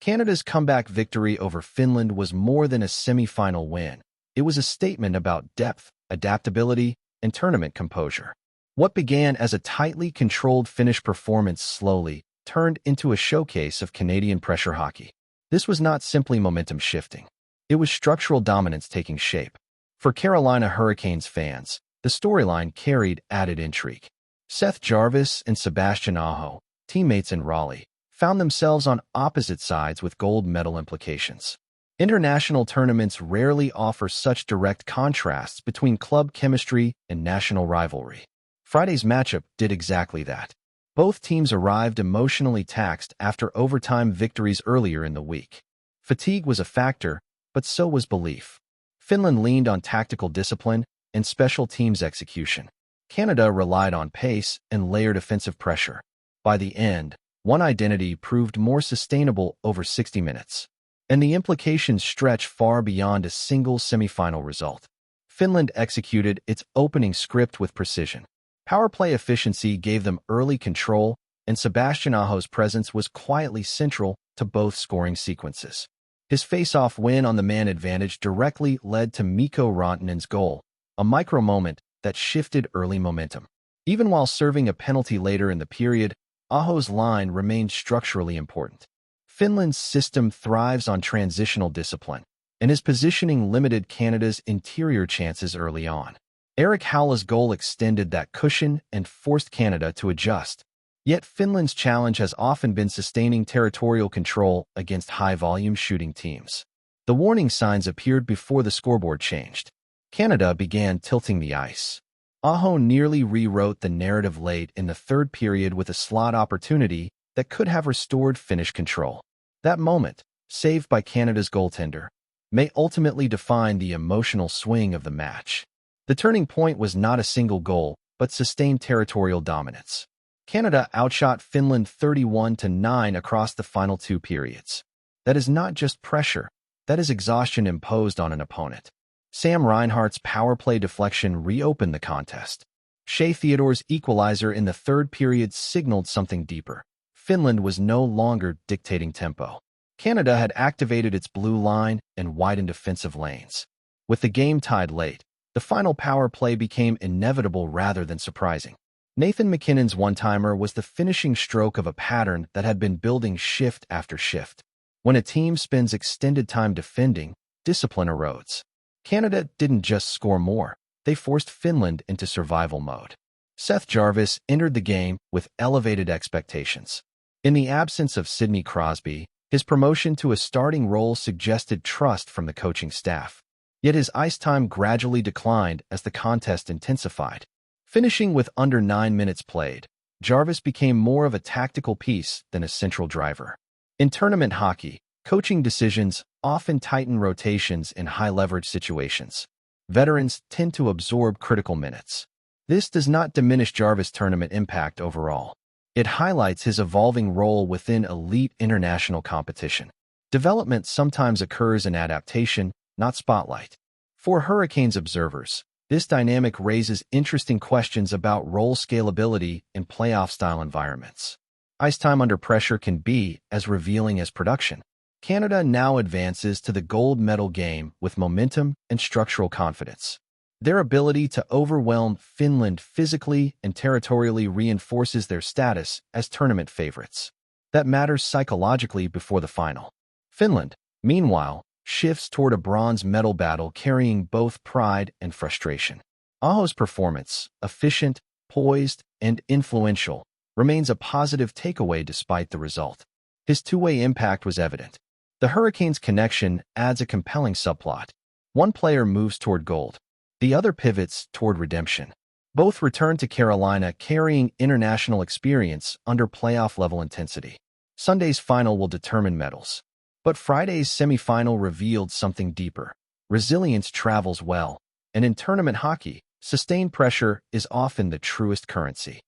Canada's comeback victory over Finland was more than a semifinal win. It was a statement about depth, adaptability, and tournament composure. What began as a tightly controlled Finnish performance slowly turned into a showcase of Canadian pressure hockey. This was not simply momentum shifting. It was structural dominance taking shape. For Carolina Hurricanes fans, the storyline carried added intrigue. Seth Jarvis and Sebastian Aho, teammates in Raleigh, found themselves on opposite sides with gold medal implications. International tournaments rarely offer such direct contrasts between club chemistry and national rivalry. Friday's matchup did exactly that. Both teams arrived emotionally taxed after overtime victories earlier in the week. Fatigue was a factor, but so was belief. Finland leaned on tactical discipline and special teams execution. Canada relied on pace and layered offensive pressure. By the end, one identity proved more sustainable over 60 minutes. And the implications stretch far beyond a single semifinal result. Finland executed its opening script with precision. Power play efficiency gave them early control, and Sebastian Aho's presence was quietly central to both scoring sequences. His face-off win on the man advantage directly led to Mikko Rantanen's goal, a micro-moment that shifted early momentum. Even while serving a penalty later in the period, Aho's line remained structurally important. Finland's system thrives on transitional discipline, and his positioning limited Canada's interior chances early on. Erik Haula's goal extended that cushion and forced Canada to adjust. Yet Finland's challenge has often been sustaining territorial control against high-volume shooting teams. The warning signs appeared before the scoreboard changed. Canada began tilting the ice. Aho nearly rewrote the narrative late in the third period with a slot opportunity that could have restored Finnish control. That moment, saved by Canada's goaltender, may ultimately define the emotional swing of the match. The turning point was not a single goal, but sustained territorial dominance. Canada outshot Finland 31-9 across the final two periods. That is not just pressure, that is exhaustion imposed on an opponent. Sam Reinhart's power play deflection reopened the contest. Shea Theodore's equalizer in the third period signaled something deeper. Finland was no longer dictating tempo. Canada had activated its blue line and widened offensive lanes. With the game tied late, the final power play became inevitable rather than surprising. Nathan MacKinnon's one-timer was the finishing stroke of a pattern that had been building shift after shift. When a team spends extended time defending, discipline erodes. Canada didn't just score more, they forced Finland into survival mode. Seth Jarvis entered the game with elevated expectations. In the absence of Sidney Crosby, his promotion to a starting role suggested trust from the coaching staff. Yet his ice time gradually declined as the contest intensified. Finishing with under 9 minutes played, Jarvis became more of a tactical piece than a central driver. In tournament hockey, coaching decisions often tighten rotations in high-leverage situations. Veterans tend to absorb critical minutes. This does not diminish Jarvis' tournament impact overall. It highlights his evolving role within elite international competition. Development sometimes occurs in adaptation, not spotlight. For Hurricanes observers, this dynamic raises interesting questions about role scalability in playoff-style environments. Ice time under pressure can be as revealing as production. Canada now advances to the gold medal game with momentum and structural confidence. Their ability to overwhelm Finland physically and territorially reinforces their status as tournament favorites. That matters psychologically before the final. Finland, meanwhile, shifts toward a bronze medal battle carrying both pride and frustration. Aho's performance, efficient, poised, and influential, remains a positive takeaway despite the result. His two-way impact was evident. The Hurricanes' connection adds a compelling subplot. One player moves toward gold. The other pivots toward redemption. Both return to Carolina carrying international experience under playoff-level intensity. Sunday's final will determine medals. But Friday's semifinal revealed something deeper. Resilience travels well, and in tournament hockey, sustained pressure is often the truest currency.